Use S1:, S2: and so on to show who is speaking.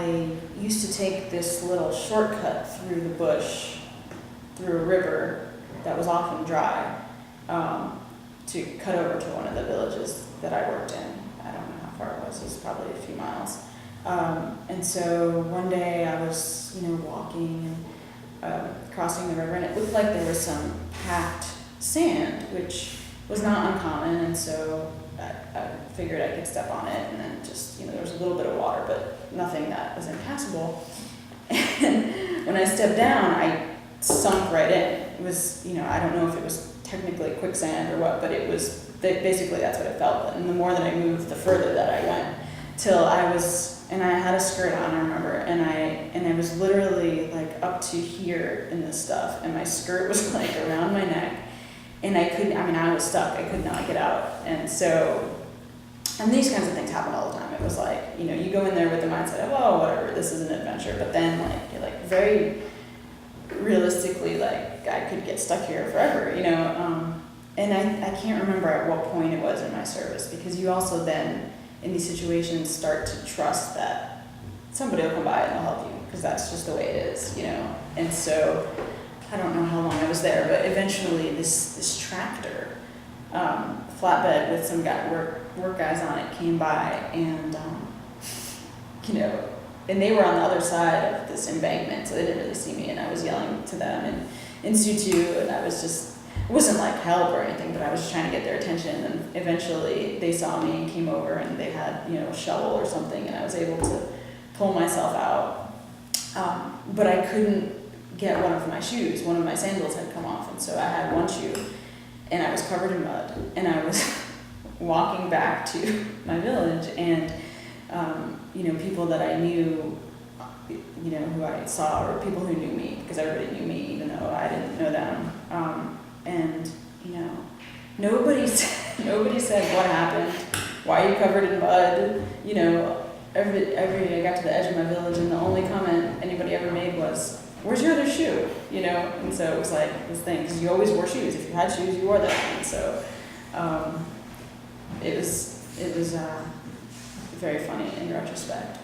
S1: I used to take this little shortcut through the bush, through a river that was often dry, to cut over to one of the villages that I worked in. I don't know how far it was probably a few miles. And so one day I was, walking and crossing the river, and it looked like there was some packed sand, which was not uncommon, and so I figured I could step on it, and then just, there was a little bit of water, but nothing that was impassable. And when I stepped down, I sunk right in. It was, I don't know if it was technically quicksand or what, but it was, basically that's what it felt. And the more that I moved, the further that I went, till I was, and I had a skirt on, I remember, and I was literally like up to here in this stuff, and my skirt was like around my neck, and I was stuck, I could not get out. And so, and these kinds of things happen all the time. It was like, you go in there with the mindset of, oh, whatever, this is an adventure, but then like, you're like very realistically, like, I could get stuck here forever, and I can't remember at what point it was in my service, because you also then, in these situations, start to trust that somebody will come by and they'll help you, because that's just the way it is, and so, I don't know how long I was there, but eventually this tractor, flatbed with some work guys on it, came by, and, and they were on the other side of this embankment, so they didn't really see me, and I was yelling to them in Sutu, and I was just, it wasn't like help or anything, but I was just trying to get their attention, and eventually they saw me and came over, and they had, a shovel or something, and I was able to pull myself out, but I couldn't get one of my shoes. One of my sandals had come off, and so I had one shoe, and I was covered in mud, and I was walking back to my village, and people that I knew, who I saw, or people who knew me, because everybody knew me, even though I didn't know them. And nobody said what happened, why are you covered in mud. I got to the edge of my village, and the only comment anybody ever made was, "Where's your other shoe?" And so it was like this thing, because you always wore shoes. If you had shoes, you wore them. And so it was very funny in retrospect.